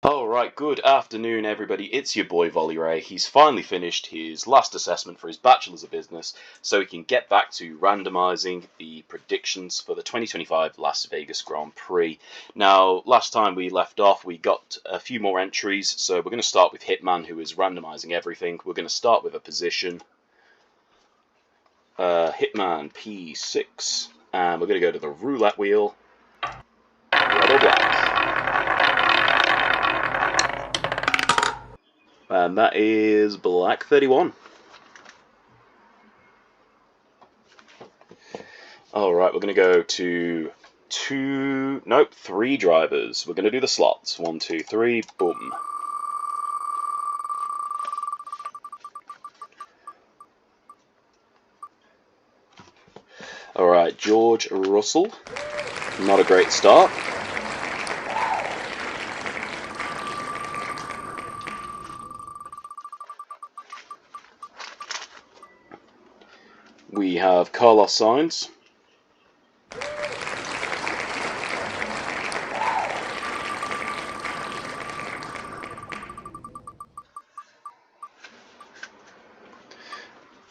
Alright, good afternoon everybody, it's your boy Volley Ray. He's finally finished his last assessment for his Bachelor's of Business, so he can get back to randomising the predictions for the 2025 Las Vegas Grand Prix. Now, last time we left off, we got a few more entries, so we're going to start with Hitman, who is randomising everything. We're going to start with a position. Hitman P6, and we're going to go to the roulette wheel. Red or black? And that is black 31. Alright, we're going to go to three drivers. We're going to do the slots. 1, 2, 3, boom. Alright, George Russell. Not a great start. We have Carlos Sainz.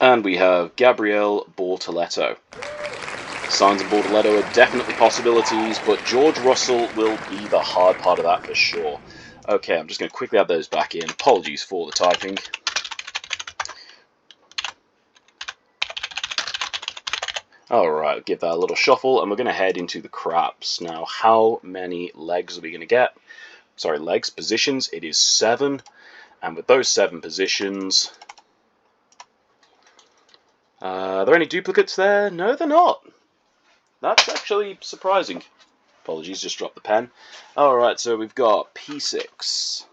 And we have Gabriel Bortoleto. Sainz and Bortoleto are definitely possibilities, but George Russell will be the hard part of that for sure. Okay, I'm just going to quickly add those back in. Apologies for the typing. Alright, give that a little shuffle, and we're going to head into the craps. Now, how many legs are we going to get? Sorry, legs, positions, it is 7. And with those 7 positions... are there any duplicates there? No, they're not. That's actually surprising. Apologies, just dropped the pen. Alright, so we've got P6,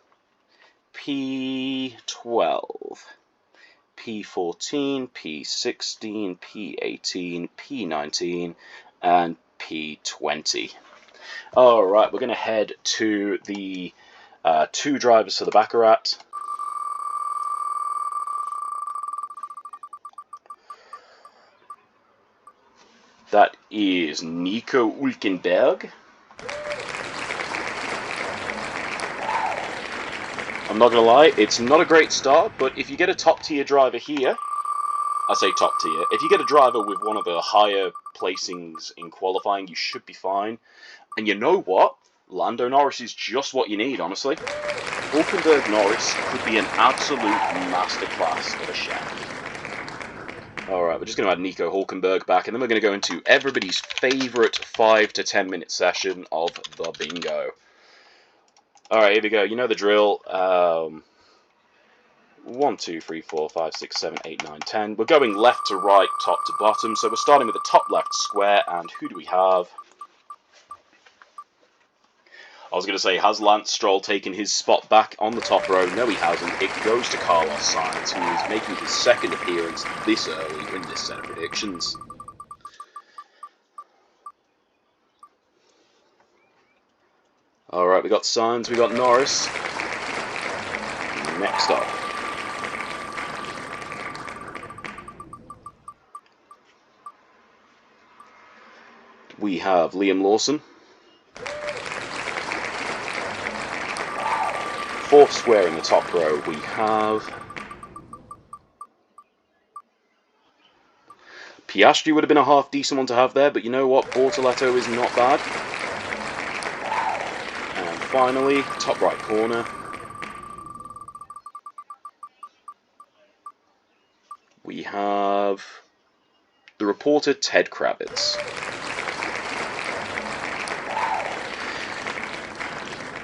P12, P14, P16, P18, P19, and P20. Alright, we're going to head to the 2 drivers for the Baccarat. That is Nico Hülkenberg. I'm not going to lie, it's not a great start, but if you get a top-tier driver here, I say top-tier, if you get a driver with one of the higher placings in qualifying, you should be fine. And you know what? Lando Norris is just what you need, honestly. Hülkenberg Norris could be an absolute masterclass of a chef. Alright, we're just going to add Nico Hülkenberg back, and then we're going to go into everybody's favourite 5 to 10 minute session of the bingo. Alright, here we go. You know the drill. 1, 2, 3, 4, 5, 6, 7, 8, 9, 10. We're going left to right, top to bottom. So we're starting with the top left square, and who do we have? I was going to say, has Lance Stroll taken his spot back on the top row? No, he hasn't. It goes to Carlos Sainz, who is making his second appearance this early in this set of predictions. Alright, we got Sainz, we got Norris. Next up. We have Liam Lawson. 4th square in the top row, we have Piastri. Would have been a half decent one to have there, but you know what? Bortoleto is not bad. And finally, top right corner, we have the reporter Ted Kravitz.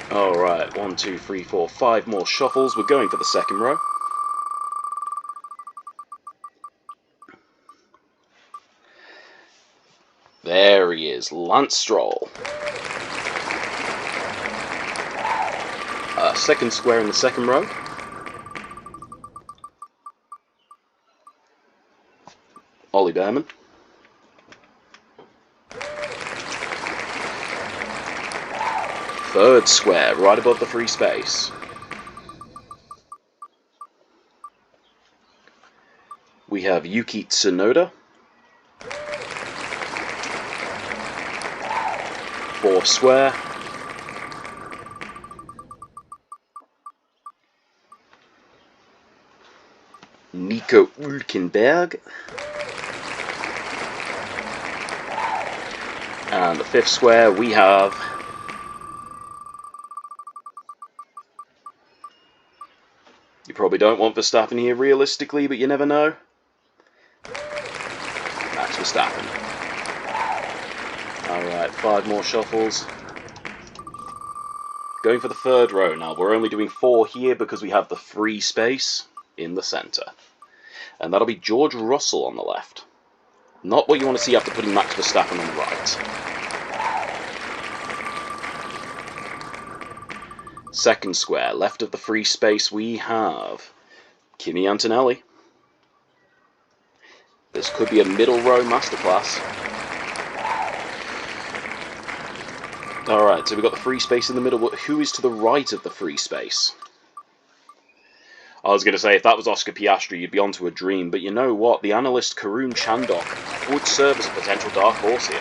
Alright, 1, 2, 3, 4, 5 more shuffles. We're going for the second row. There he is, Lance Stroll. 2nd square in the second row. Ollie Behrman. Third square, right above the free space. We have Yuki Tsunoda. 4th square. Nico Hülkenberg. And the fifth square we have you probably don't want Verstappen here realistically, but you never know. Max Verstappen. Alright, 5 more shuffles. Going for the third row now. We're only doing 4 here because we have the free space in the centre. And that'll be George Russell on the left. Not what you want to see after putting Max Verstappen on the right. Second square, left of the free space, we have Kimi Antonelli. This could be a middle row masterclass. Alright, so we've got the free space in the middle, but who is to the right of the free space? I was going to say, if that was Oscar Piastri, you'd be onto a dream, but you know what? The analyst Karun Chandok would serve as a potential dark horse here.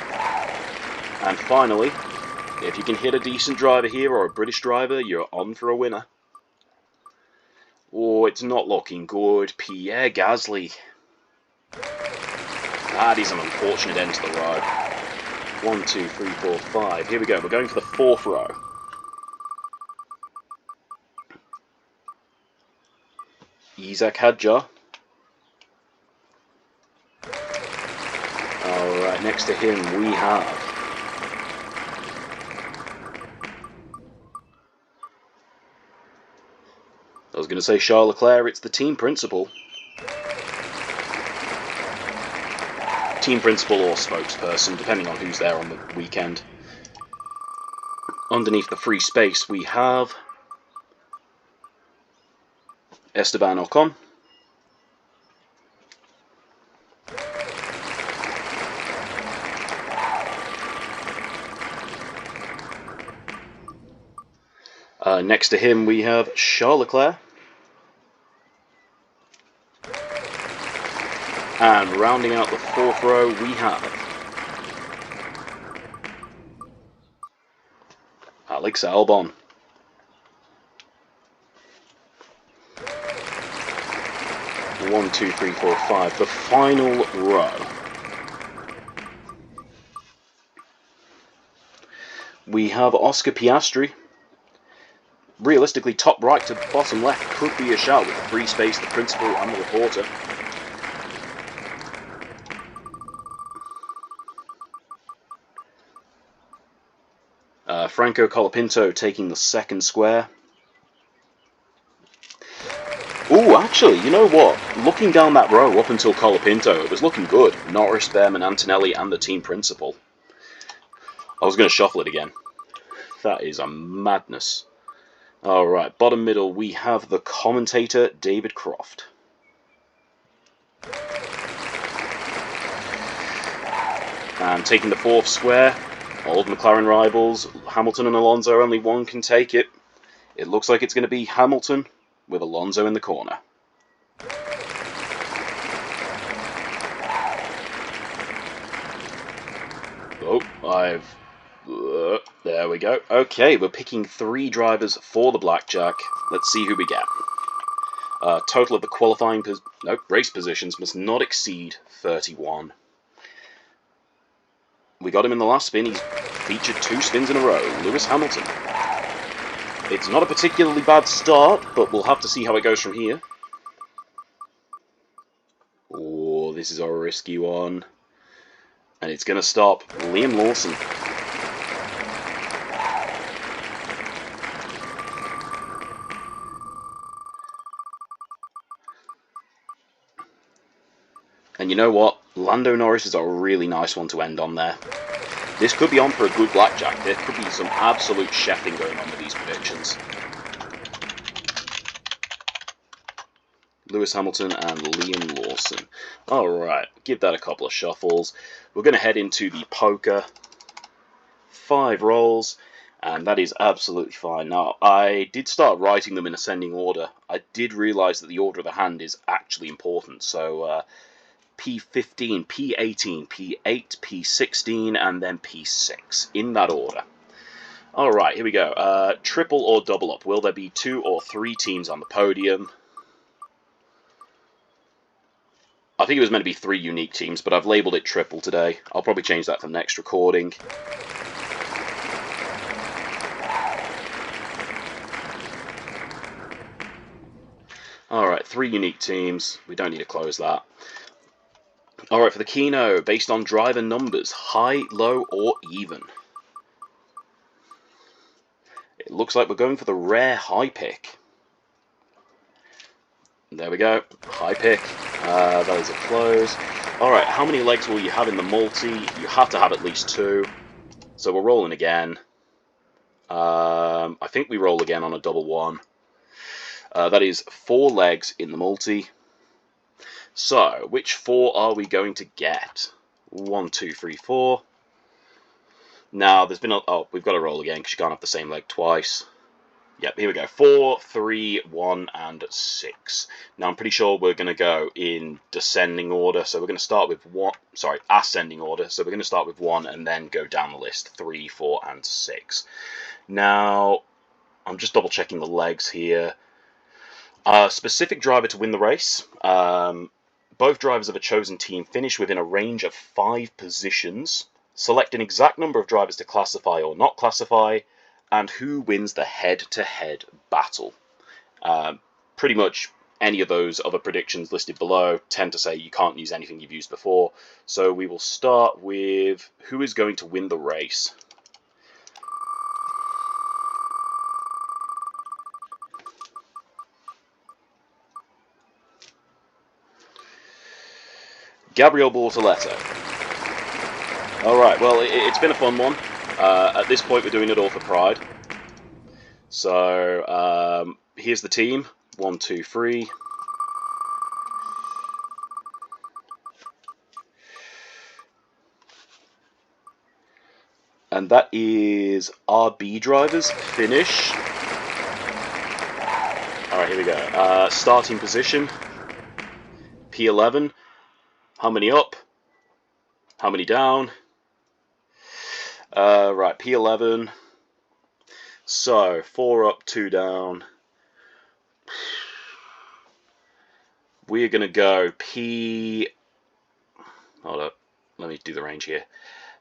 And finally, if you can hit a decent driver here, or a British driver, you're on for a winner. Oh, it's not looking good. Pierre Gasly. That is an unfortunate end to the row. 1, 2, 3, 4, 5. Here we go. We're going for the 4th row. Isaac Hadjar. Alright, next to him we have I was going to say Charles Leclerc, it's the team principal. Team principal or spokesperson, depending on who's there on the weekend. Underneath the free space we have Esteban Ocon. Next to him we have Charles Leclerc. And rounding out the 4th row we have Alex Albon. One, 2, 3, 4, 5. The final row. We have Oscar Piastri. Realistically, top right to bottom left could be a shout with the free space, the principal and the reporter. Franco Colapinto taking the 2nd square. Ooh, actually, you know what? Looking down that row up until Colapinto, it was looking good. Norris, Behrman, Antonelli and the team principal. I was going to shuffle it again. That is a madness. Alright, bottom middle we have the commentator David Croft. And taking the 4th square, old McLaren rivals, Hamilton and Alonso, only one can take it. It looks like it's going to be Hamilton with Alonso in the corner. Oh, there we go. Okay, we're picking 3 drivers for the blackjack. Let's see who we get. Total of the qualifying race positions must not exceed 31. We got him in the last spin. He's featured 2 spins in a row. Lewis Hamilton. It's not a particularly bad start, but we'll have to see how it goes from here. Oh, this is a risky one. And it's going to stop Liam Lawson. And you know what? Lando Norris is a really nice one to end on there. This could be on for a good blackjack. There could be some absolute chefing going on with these predictions. Lewis Hamilton and Liam Lawson. Alright, give that a couple of shuffles. We're going to head into the poker. 5 rolls, and that is absolutely fine. Now, I did start writing them in ascending order. I did realise that the order of the hand is actually important, so P15, P18, P8, P16, and then P6, in that order. Alright, here we go. Triple or double up. Will there be 2 or 3 teams on the podium? I think it was meant to be 3 unique teams, but I've labelled it triple today. I'll probably change that for the next recording. Alright, 3 unique teams. We don't need to close that. Alright, for the Keno, based on driver numbers, high, low, or even. It looks like we're going for the rare high pick. There we go, high pick. That is a close. Alright, how many legs will you have in the multi? You have to have at least 2. So we're rolling again. I think we roll again on a double 1. That is 4 legs in the multi. So, which 4 are we going to get? 1, 2, 3, 4. Now, there's been a... Oh, we've got to roll again because you can't have the same leg twice. Yep, here we go. 4, 3, 1, and 6. Now, I'm pretty sure we're going to go in descending order. So we're going to start with 1... Sorry, ascending order. So we're going to start with 1 and then go down the list. 3, 4, and 6. Now, I'm just double-checking the legs here. Specific driver to win the race. Both drivers of a chosen team finish within a range of 5 positions. Select an exact number of drivers to classify or not classify, and who wins the head-to-head battle. Pretty much any of those other predictions listed below tend to say you can't use anything you've used before. So we will start with who is going to win the race. Gabriele Bortoleto. Alright, well, it's been a fun one. At this point, we're doing it all for pride. So, here's the team. 1, 2, 3. And that is RB drivers finish. Alright, here we go. Starting position. P11. How many up? How many down? Right, P11. So, 4 up, 2 down. We're going to go P... Hold up. Let me do the range here.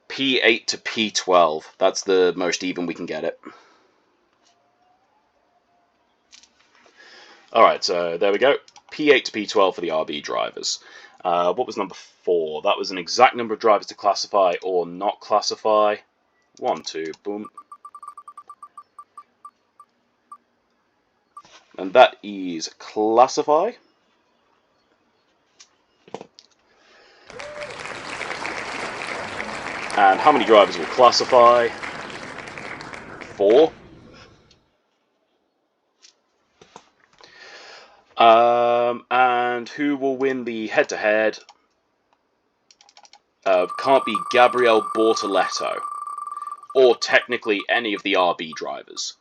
P8 to P12. That's the most even we can get it. Alright, so there we go. P8 to P12 for the RB drivers. What was number 4? That was an exact number of drivers to classify or not classify. 1, 2, boom. And that is classify. And how many drivers will classify? 4. And who will win the head-to-head? Can't be Gabriele Bortoleto, or technically any of the RB drivers.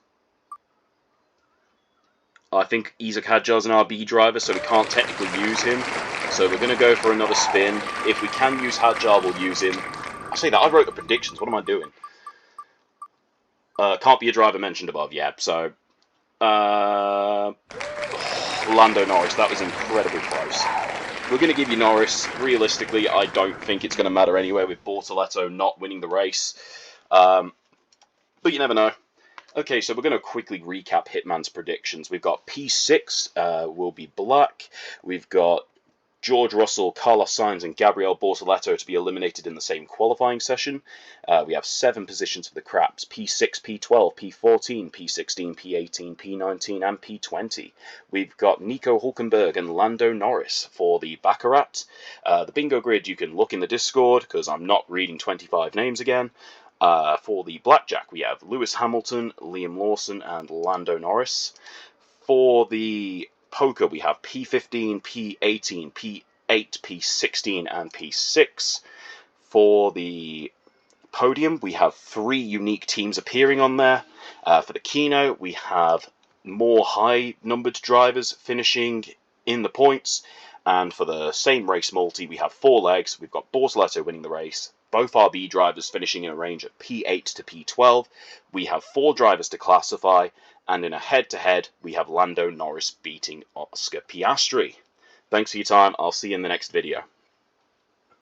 I think Isaac Hadjar's an RB driver, so we can't technically use him. So we're going to go for another spin. If we can use Hadjar, we'll use him. I say that, I wrote the predictions, what am I doing? Can't be a driver mentioned above, yeah, so... Lando Norris, that was incredibly close. We're going to give you Norris. Realistically, I don't think it's going to matter anyway with Bortoleto not winning the race. But you never know. Okay, so we're going to quickly recap Hitman's predictions. We've got P6 will be black. We've got George Russell, Carlos Sainz, and Gabriele Bortoleto to be eliminated in the same qualifying session. We have 7 positions for the craps: P6, P12, P14, P16, P18, P19, and P20. We've got Nico Hulkenberg and Lando Norris for the Baccarat. The bingo grid, you can look in the Discord, because I'm not reading 25 names again. For the Blackjack, we have Lewis Hamilton, Liam Lawson, and Lando Norris. For the Poker, we have P15, P18, P8, P16, and P6. For the Podium, we have 3 unique teams appearing on there. For the Keno, we have more high-numbered drivers finishing in the points. And for the same race multi, we have 4 legs. We've got Bortoleto winning the race. Both RB drivers finishing in a range of P8 to P12. We have 4 drivers to classify. And in a head-to-head, we have Lando Norris beating Oscar Piastri. Thanks for your time. I'll see you in the next video.